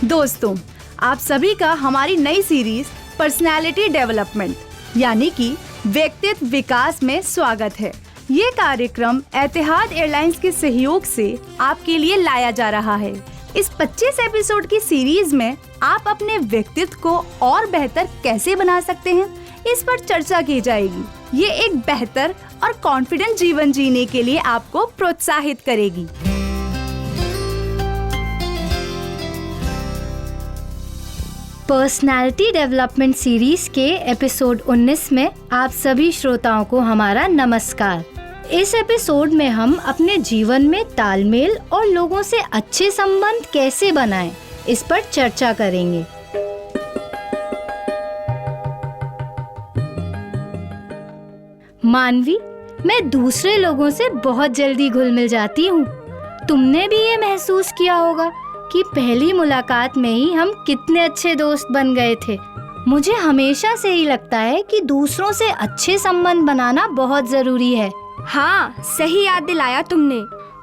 दोस्तों, आप सभी का हमारी नई सीरीज पर्सनालिटी डेवलपमेंट यानी कि व्यक्तित्व विकास में स्वागत है। ये कार्यक्रम एतिहाद एयरलाइंस के सहयोग से आपके लिए लाया जा रहा है। इस 25 एपिसोड की सीरीज में आप अपने व्यक्तित्व को और बेहतर कैसे बना सकते हैं, इस पर चर्चा की जाएगी। ये एक बेहतर और कॉन्फिडेंट जीवन जीने के लिए आपको प्रोत्साहित करेगी। पर्सनालिटी डेवलपमेंट सीरीज के एपिसोड 19 में आप सभी श्रोताओं को हमारा नमस्कार। इस एपिसोड में हम अपने जीवन में तालमेल और लोगों से अच्छे संबंध कैसे बनाएं, इस पर चर्चा करेंगे। मानवी, मैं दूसरे लोगों से बहुत जल्दी घुल मिल जाती हूँ। तुमने भी ये महसूस किया होगा कि पहली मुलाकात में ही हम कितने अच्छे दोस्त बन गए थे। मुझे हमेशा से ही लगता है कि दूसरों से अच्छे संबंध बनाना बहुत जरूरी है। हाँ, सही याद दिलाया तुमने।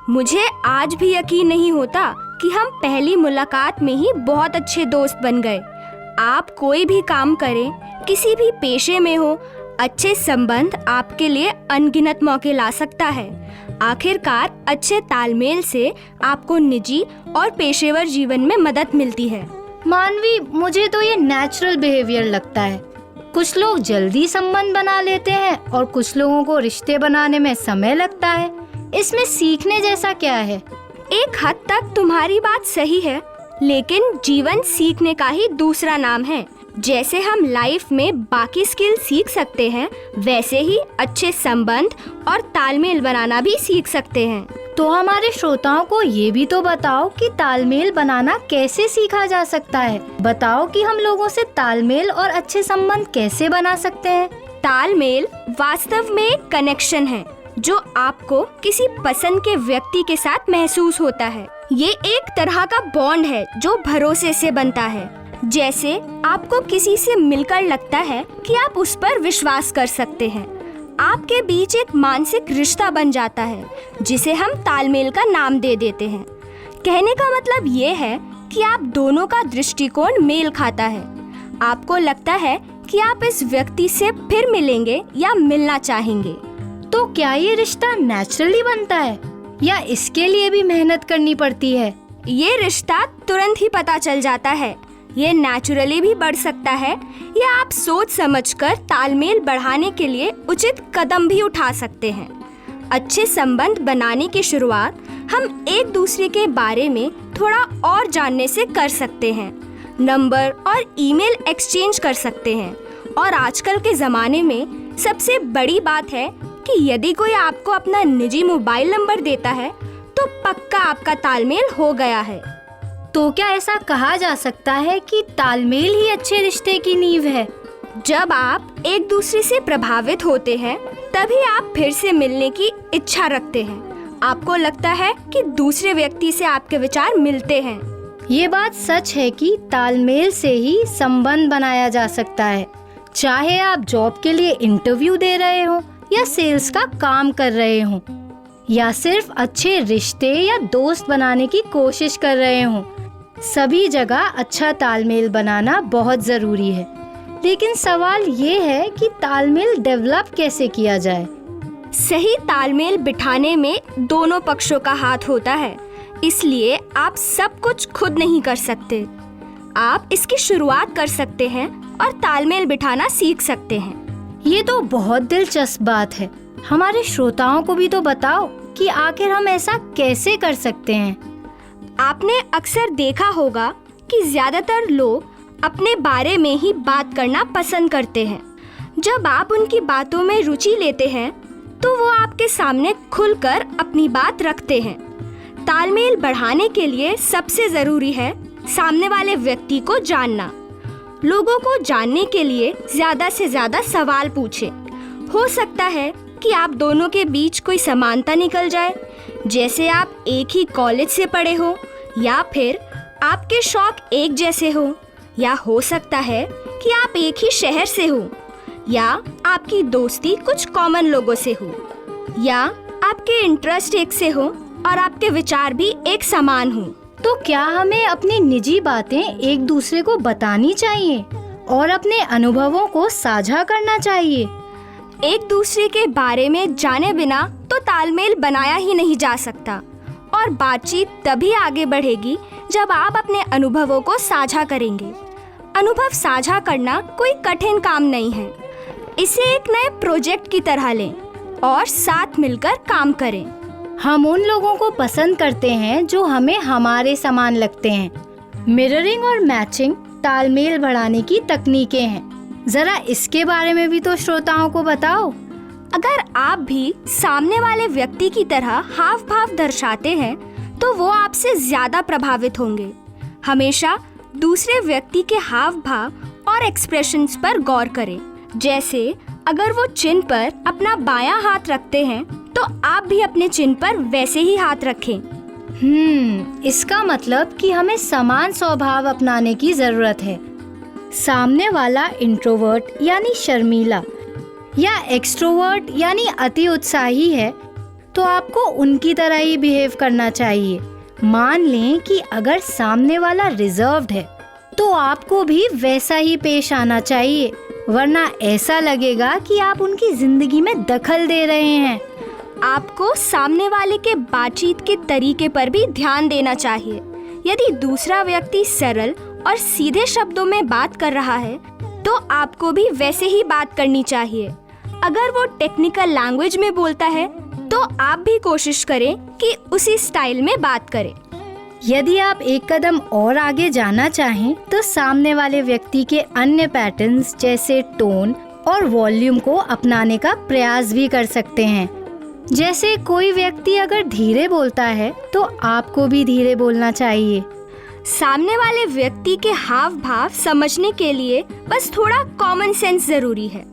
मुझे आज भी यकीन नहीं होता कि हम पहली मुलाकात में ही बहुत अच्छे दोस्त बन गए। आप कोई भी काम करें, किसी भी पेशे में हो, अच्छे संबंध आपके लिए अनगिनत मौके ला सकता है। आखिरकार अच्छे तालमेल से आपको निजी और पेशेवर जीवन में मदद मिलती है। मानवी, मुझे तो ये नेचुरल बिहेवियर लगता है। कुछ लोग जल्दी संबंध बना लेते हैं और कुछ लोगों को रिश्ते बनाने में समय लगता है। इसमें सीखने जैसा क्या है? एक हद तक तुम्हारी बात सही है, लेकिन जीवन सीखने का ही दूसरा नाम है। जैसे हम लाइफ में बाकी स्किल सीख सकते हैं, वैसे ही अच्छे संबंध और तालमेल बनाना भी सीख सकते हैं। तो हमारे श्रोताओं को ये भी तो बताओ कि तालमेल बनाना कैसे सीखा जा सकता है। बताओ कि हम लोगों से तालमेल और अच्छे संबंध कैसे बना सकते हैं। तालमेल वास्तव में एक कनेक्शन है जो आपको किसी पसंद के व्यक्ति के साथ महसूस होता है। ये एक तरह का बॉन्ड है जो भरोसे से बनता है। जैसे आपको किसी से मिलकर लगता है कि आप उस पर विश्वास कर सकते हैं। आपके बीच एक मानसिक रिश्ता बन जाता है जिसे हम तालमेल का नाम दे देते हैं। कहने का मतलब ये है कि आप दोनों का दृष्टिकोण मेल खाता है। आपको लगता है कि आप इस व्यक्ति से फिर मिलेंगे या मिलना चाहेंगे। तो क्या ये रिश्ता नेचुरली बनता है या इसके लिए भी मेहनत करनी पड़ती है? ये रिश्ता तुरंत ही पता चल जाता है। ये नेचुरली भी बढ़ सकता है या आप सोच समझकर तालमेल बढ़ाने के लिए उचित कदम भी उठा सकते हैं। अच्छे संबंध बनाने की शुरुआत हम एक दूसरे के बारे में थोड़ा और जानने से कर सकते हैं। नंबर और ईमेल एक्सचेंज कर सकते हैं। और आजकल के ज़माने में सबसे बड़ी बात है कि यदि कोई आपको अपना निजी मोबाइल नंबर देता है तो पक्का आपका तालमेल हो गया है। तो क्या ऐसा कहा जा सकता है कि तालमेल ही अच्छे रिश्ते की नींव है? जब आप एक दूसरे से प्रभावित होते हैं तभी आप फिर से मिलने की इच्छा रखते हैं। आपको लगता है कि दूसरे व्यक्ति से आपके विचार मिलते हैं। ये बात सच है कि तालमेल से ही संबंध बनाया जा सकता है। चाहे आप जॉब के लिए इंटरव्यू दे रहे हो या सेल्स का काम कर रहे हो या सिर्फ अच्छे रिश्ते या दोस्त बनाने की कोशिश कर रहे हो, सभी जगह अच्छा तालमेल बनाना बहुत ज़रूरी है। लेकिन सवाल ये है कि तालमेल डेवलप कैसे किया जाए। सही तालमेल बिठाने में दोनों पक्षों का हाथ होता है, इसलिए आप सब कुछ खुद नहीं कर सकते। आप इसकी शुरुआत कर सकते हैं और तालमेल बिठाना सीख सकते हैं। ये तो बहुत दिलचस्प बात है। हमारे श्रोताओं को भी तो बताओ कि आखिर हम ऐसा कैसे कर सकते हैं। आपने अक्सर देखा होगा कि ज्यादातर लोग अपने बारे में ही बात करना पसंद करते हैं। जब आप उनकी बातों में रुचि लेते हैं तो वो आपके सामने खुलकर अपनी बात रखते हैं। तालमेल बढ़ाने के लिए सबसे ज़रूरी है सामने वाले व्यक्ति को जानना। लोगों को जानने के लिए ज़्यादा से ज़्यादा सवाल पूछें। हो सकता है कि आप दोनों के बीच कोई समानता निकल जाए, जैसे आप एक ही कॉलेज से पढ़े हो या फिर आपके शौक एक जैसे हो, या हो सकता है कि आप एक ही शहर से हो, या आपकी दोस्ती कुछ कॉमन लोगों से हो, या आपके इंटरेस्ट एक से हो और आपके विचार भी एक समान हो। तो क्या हमें अपनी निजी बातें एक दूसरे को बतानी चाहिए और अपने अनुभवों को साझा करना चाहिए? एक दूसरे के बारे में जाने बिना तो तालमेल बनाया ही नहीं जा सकता और बातचीत तभी आगे बढ़ेगी जब आप अपने अनुभवों को साझा करेंगे। अनुभव साझा करना कोई कठिन काम नहीं है। इसे एक नए प्रोजेक्ट की तरह लें और साथ मिलकर काम करें। हम उन लोगों को पसंद करते हैं जो हमें हमारे समान लगते हैं। मिररिंग और मैचिंग तालमेल बढ़ाने की तकनीकें हैं। जरा इसके बारे में भी तो श्रोताओं को बताओ। अगर आप भी सामने वाले व्यक्ति की तरह हाव भाव दर्शाते हैं तो वो आपसे ज्यादा प्रभावित होंगे। हमेशा दूसरे व्यक्ति के हाव भाव और एक्सप्रेशंस पर गौर करें। जैसे अगर वो चिन्ह पर अपना बायां हाथ रखते हैं तो आप भी अपने चिन्ह पर वैसे ही हाथ रखें। इसका मतलब कि हमें समान स्वभाव अपनाने की जरूरत है। सामने वाला इंट्रोवर्ट यानी शर्मीला या एक्सट्रोवर्ट यानी अति उत्साही है तो आपको उनकी तरह ही बिहेव करना चाहिए। मान लें कि अगर सामने वाला रिजर्व्ड है तो आपको भी वैसा ही पेश आना चाहिए, वरना ऐसा लगेगा कि आप उनकी जिंदगी में दखल दे रहे हैं। आपको सामने वाले के बातचीत के तरीके पर भी ध्यान देना चाहिए। यदि दूसरा व्यक्ति सरल और सीधे शब्दों में बात कर रहा है तो आपको भी वैसे ही बात करनी चाहिए। अगर वो टेक्निकल लैंग्वेज में बोलता है तो आप भी कोशिश करें कि उसी स्टाइल में बात करें। यदि आप एक कदम और आगे जाना चाहें तो सामने वाले व्यक्ति के अन्य पैटर्न्स जैसे टोन और वॉल्यूम को अपनाने का प्रयास भी कर सकते हैं। जैसे कोई व्यक्ति अगर धीरे बोलता है तो आपको भी धीरे बोलना चाहिए। सामने वाले व्यक्ति के हाव भाव समझने के लिए बस थोड़ा कॉमन सेंस जरूरी है।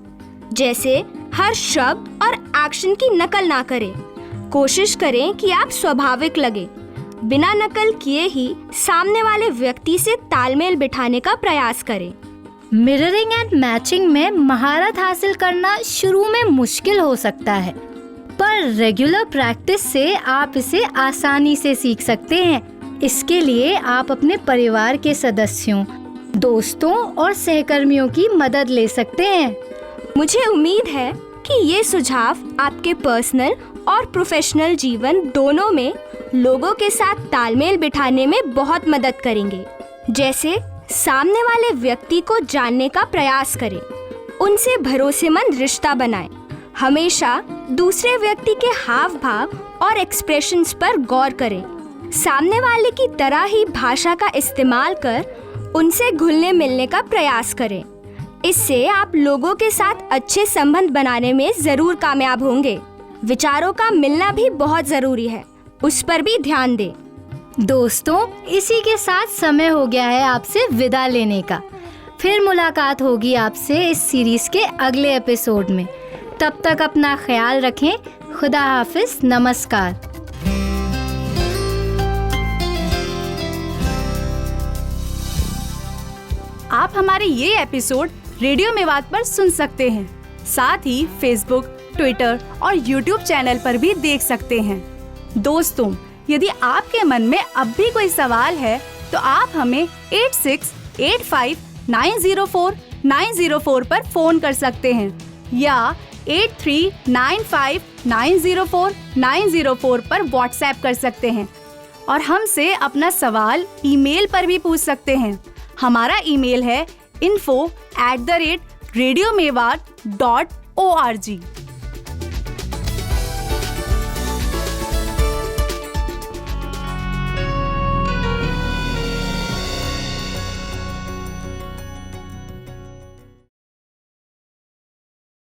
जैसे हर शब्द और एक्शन की नकल ना करें। कोशिश करें कि आप स्वाभाविक लगे। बिना नकल किए ही सामने वाले व्यक्ति से तालमेल बिठाने का प्रयास करें। मिररिंग एंड मैचिंग में महारत हासिल करना शुरू में मुश्किल हो सकता है, पर रेगुलर प्रैक्टिस से आप इसे आसानी से सीख सकते हैं। इसके लिए आप अपने परिवार के सदस्यों, दोस्तों और सहकर्मियों की मदद ले सकते हैं। मुझे उम्मीद है कि ये सुझाव आपके पर्सनल और प्रोफेशनल जीवन दोनों में लोगों के साथ तालमेल बिठाने में बहुत मदद करेंगे। जैसे सामने वाले व्यक्ति को जानने का प्रयास करें, उनसे भरोसेमंद रिश्ता बनाएं, हमेशा दूसरे व्यक्ति के हाव भाव और एक्सप्रेशंस पर गौर करें, सामने वाले की तरह ही भाषा का इस्तेमाल कर उनसे घुलने मिलने का प्रयास करें। इससे आप लोगों के साथ अच्छे संबंध बनाने में जरूर कामयाब होंगे। विचारों का मिलना भी बहुत जरूरी है, उस पर भी ध्यान दें। दोस्तों, इसी के साथ समय हो गया है आपसे विदा लेने का। फिर मुलाकात होगी आपसे इस सीरीज के अगले एपिसोड में। तब तक अपना ख्याल रखें। खुदा हाफिज, नमस्कार। आप हमारे ये एपिसोड रेडियो मेवात पर सुन सकते हैं। साथ ही फेसबुक, ट्विटर और यूट्यूब चैनल पर भी देख सकते हैं। दोस्तों, यदि आपके मन में अब भी कोई सवाल है तो आप हमें 8685904904 पर फोन कर सकते हैं या 8395904904 पर व्हाट्सएप कर सकते हैं और हमसे अपना सवाल ईमेल पर भी पूछ सकते हैं। हमारा ईमेल है info@radiomewat.org।